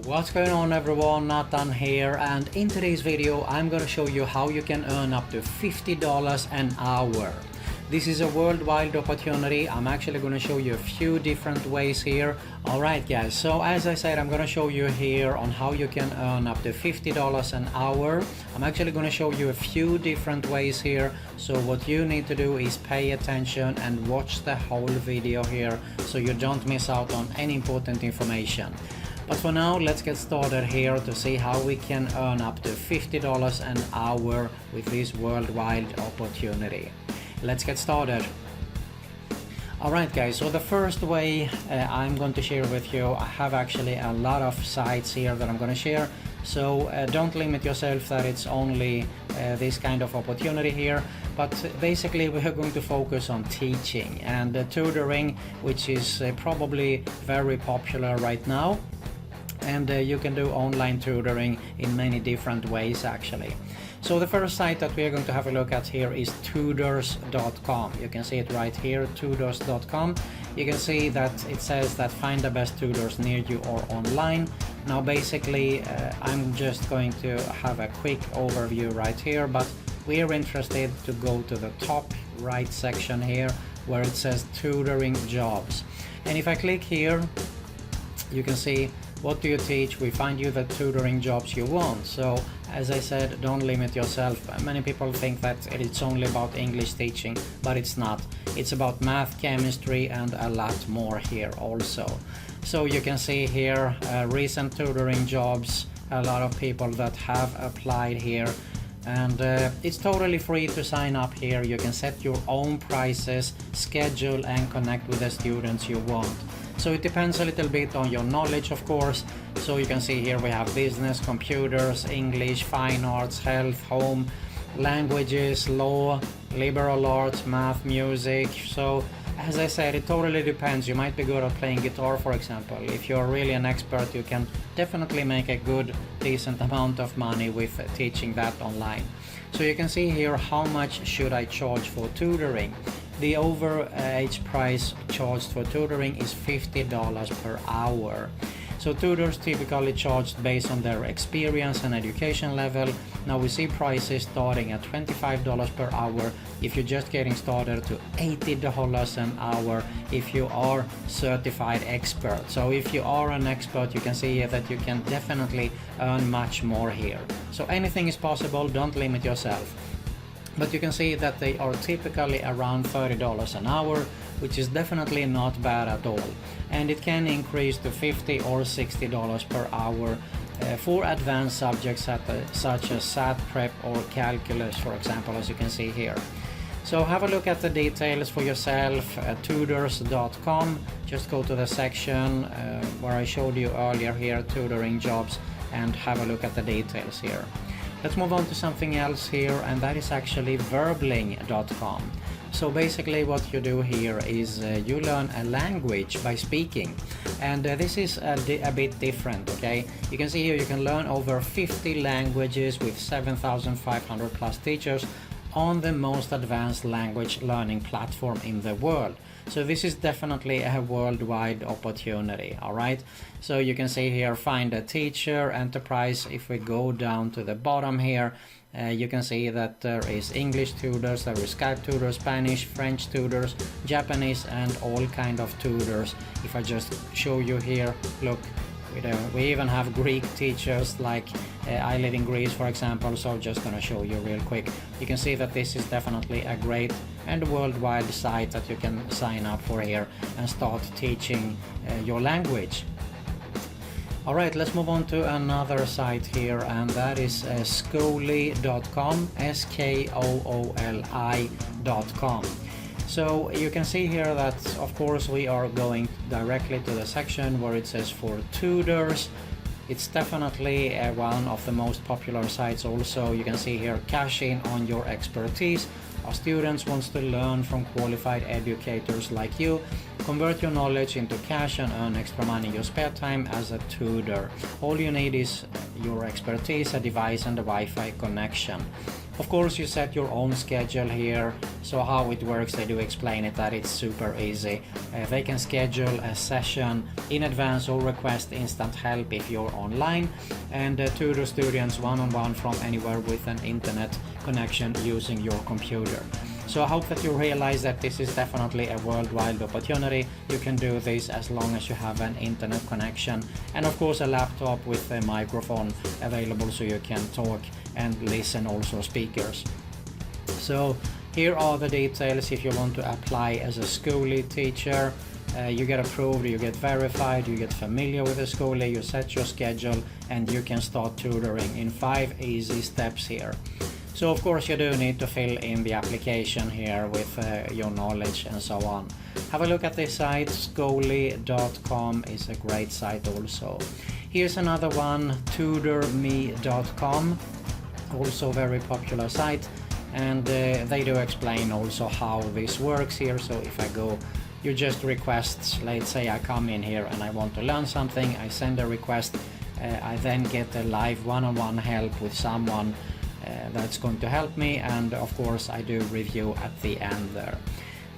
What's going on everyone, Nathan here, and in today's video I'm gonna show you how you can earn up to $50 an hour. This is a worldwide opportunity. I'm actually gonna show you a few different ways here. Alright guys, so as I said, I'm gonna show you here on how you can earn up to $50 an hour. I'm actually gonna show you a few different ways here, so what you need to do is pay attention and watch the whole video here so you don't miss out on any important information. But for now, let's get started here to see how we can earn up to $50 an hour with this worldwide opportunity. Let's get started. Alright guys, so the first way I'm going to share with you, I have actually a lot of sites here that I'm going to share. So don't limit yourself that it's only this kind of opportunity here, but basically we are going to focus on teaching and tutoring, which is probably very popular right now. And you can do online tutoring in many different ways actually. So the first site that we are going to have a look at here is tutors.com. You can see it right here, tutors.com. You can see that it says that find the best tutors near you or online. Now basically I'm just going to have a quick overview right here, but we are interested to go to the top right section here where it says tutoring jobs. And if I click here, you can see what do you teach. We find you the tutoring jobs you want. So as I said, don't limit yourself. Many people think that it's only about English teaching, but it's not. It's about math, chemistry, and a lot more here also. So you can see here recent tutoring jobs, a lot of people that have applied here. And it's totally free to sign up here. You can set your own prices, schedule, and connect with the students you want. So it depends a little bit on your knowledge, of course. So you can see here we have business, computers, English, fine arts, health, home, languages, law, liberal arts, math, music. So as I said, it totally depends. You might be good at playing guitar, for example. If you're really an expert, you can definitely make a good, decent amount of money with teaching that online. So you can see here how much should I charge for tutoring. The average price charged for tutoring is $50 per hour. So tutors typically charged based on their experience and education level. Now we see prices starting at $25 per hour if you're just getting started, to $80 an hour if you are certified expert. So if you are an expert, you can see here that you can definitely earn much more here. So anything is possible, don't limit yourself. But you can see that they are typically around $30 an hour, which is definitely not bad at all. And it can increase to $50 or $60 per hour for advanced subjects such as SAT prep or calculus, for example, as you can see here. So have a look at the details for yourself at tutors.com. Just go to the section where I showed you earlier here, tutoring jobs, and have a look at the details here. Let's move on to something else here, and that is actually verbling.com. So basically what you do here is you learn a language by speaking, and this is a bit different, okay? You can see here you can learn over 50 languages with 7,500 plus teachers on the most advanced language learning platform in the world. So this is definitely a worldwide opportunity, all right? So you can see here, find a teacher, enterprise. If we go down to the bottom here, you can see that there is English tutors, there is Skype tutors, Spanish, French tutors, Japanese, and all kind of tutors. If I just show you here, look, we even have Greek teachers, like I live in Greece, for example, so just gonna show you real quick. You can see that this is definitely a great and worldwide site that you can sign up for here and start teaching your language. Alright, let's move on to another site here, and that is skooli.com, skooli.com. So you can see here that of course we are going directly to the section where it says for tutors. It's definitely one of the most popular sites also. You can see here, cash in on your expertise. Our students wants to learn from qualified educators like you. Convert your knowledge into cash and earn extra money in your spare time as a tutor. All you need is your expertise, a device and a Wi-Fi connection. Of course, you set your own schedule here. So how it works, they do explain it that it's super easy. They can schedule a session in advance or request instant help if you're online, and tutor students one-on-one from anywhere with an internet connection using your computer. So I hope that you realize that this is definitely a worldwide opportunity. You can do this as long as you have an internet connection, and of course a laptop with a microphone available so you can talk and listen, also speakers. So here are the details. If you want to apply as a schoolie teacher, you get approved, you get verified, you get familiar with the schoolie, you set your schedule, and you can start tutoring in 5 easy steps here. So of course you do need to fill in the application here with your knowledge and so on. Have a look at this site. Schoolie.com is a great site also. Here's another one, tutorme.com, also very popular site, and they do explain also how this works here. So if I go, you just request, let's say I come in here and I want to learn something, I send a request, I then get a live one-on-one help with someone that's going to help me, and of course I do review at the end there.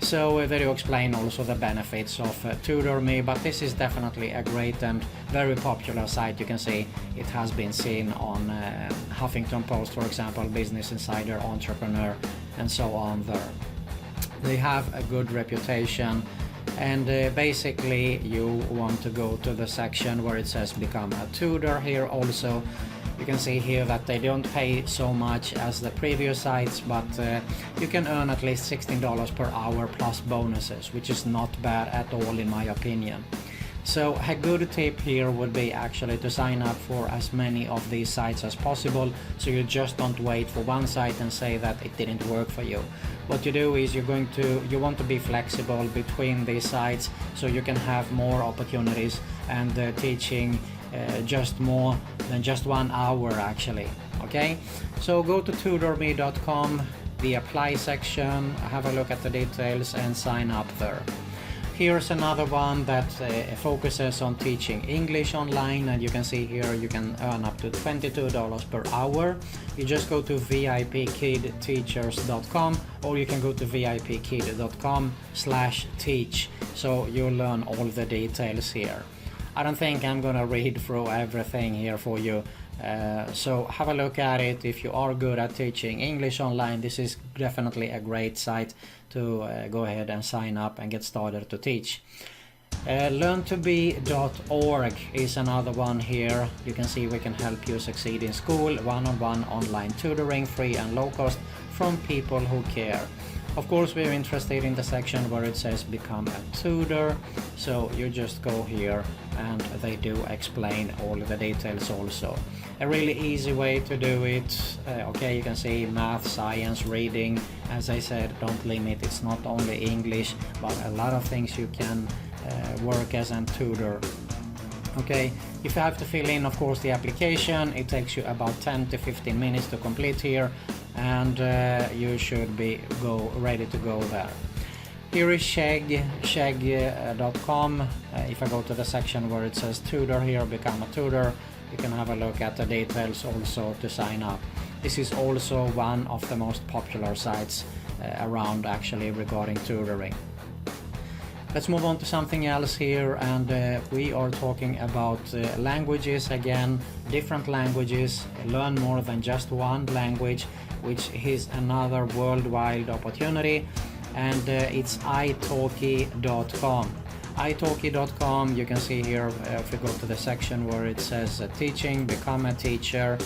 So they do explain also the benefits of TutorMe, but this is definitely a great and very popular site. You can see it has been seen on Huffington Post, for example, Business Insider, Entrepreneur, and so on there. They have a good reputation, and basically you want to go to the section where it says become a tutor here also. You can see here that they don't pay so much as the previous sites, but you can earn at least $16 per hour plus bonuses, which is not bad at all in my opinion. So a good tip here would be actually to sign up for as many of these sites as possible, so you just don't wait for one site and say that it didn't work for you. What you do is you want to be flexible between these sites so you can have more opportunities and teaching just more than just 1 hour actually. Okay, so go to tutorme.com, the apply section, have a look at the details and sign up there. Here's another one that focuses on teaching English online, and you can see here you can earn up to $22 per hour. You just go to vipkidteachers.com, or you can go to vipkid.com/teach, so you'll learn all the details here. I don't think I'm gonna read through everything here for you, so have a look at it. If you are good at teaching English online, this is definitely a great site to go ahead and sign up and get started to teach. Learntobe.org is another one here. You can see we can help you succeed in school, one-on-one online tutoring, free and low cost, from people who care. Of course, we're interested in the section where it says become a tutor, so you just go here and they do explain all the details also. A really easy way to do it. Okay, you can see math, science, reading. As I said, don't limit, it's not only English, but a lot of things you can work as a tutor. Okay, if you have to fill in, of course, the application, it takes you about 10 to 15 minutes to complete here, and you should be ready to go there. Here is Chegg.com. If I go to the section where it says tutor here, become a tutor, you can have a look at the details also to sign up. This is also one of the most popular sites around actually regarding tutoring. Let's move on to something else here, and we are talking about languages again, different languages. Learn more than just one language, which is another worldwide opportunity, and it's italki.com. italki.com, you can see here if you go to the section where it says teaching, become a teacher.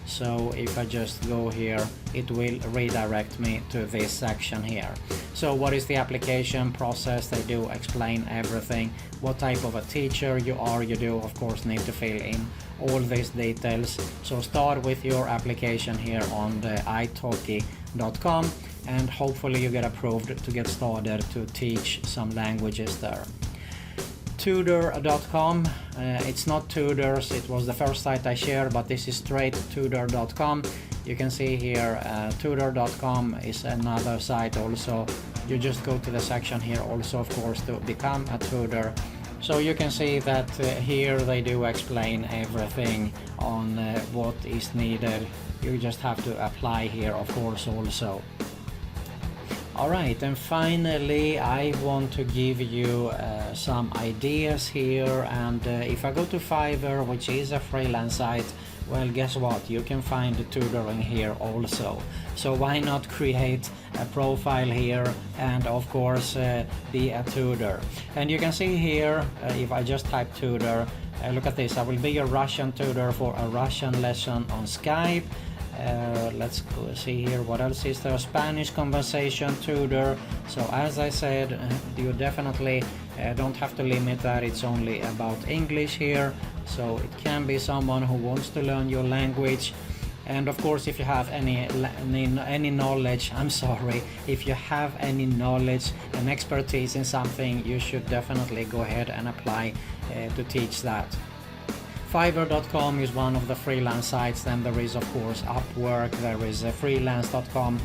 So if I just go here, it will redirect me to this section here. So what is the application process? They do explain everything. What type of a teacher you are, you do of course need to fill in all these details. So start with your application here on the italki.com, and hopefully you get approved to get started to teach some languages there. Tutor.com, It's not Tutors, it was the first site I shared, but this is straight tutor.com. You can see here tutor.com is another site also. You just go to the section here also, of course, to become a tutor. So you can see that here they do explain everything on what is needed. You just have to apply here, of course, also. Alright, and finally I want to give you some ideas here, and if I go to Fiverr, which is a freelance site, well, guess what, you can find tutoring here also. So why not create a profile here and of course be a tutor. And you can see here, if I just type tutor, look at this, I will be a Russian tutor for a Russian lesson on Skype. Let's go see here, what else is there? Spanish conversation tutor. So as I said, you definitely don't have to limit that, it's only about English here. So it can be someone who wants to learn your language. And of course, if you have any knowledge, if you have any knowledge and expertise in something, you should definitely go ahead and apply to teach that. Fiverr.com is one of the freelance sites. Then there is, of course, Upwork, there is freelance.com.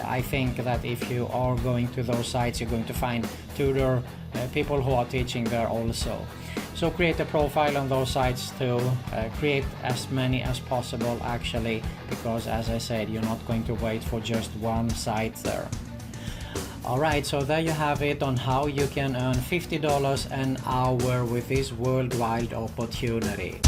I think that if you are going to those sites, you're going to find tutor people who are teaching there also. So create a profile on those sites to create as many as possible actually, because as I said, you're not going to wait for just one site there. Alright, so there you have it on how you can earn $50 an hour with this worldwide opportunity.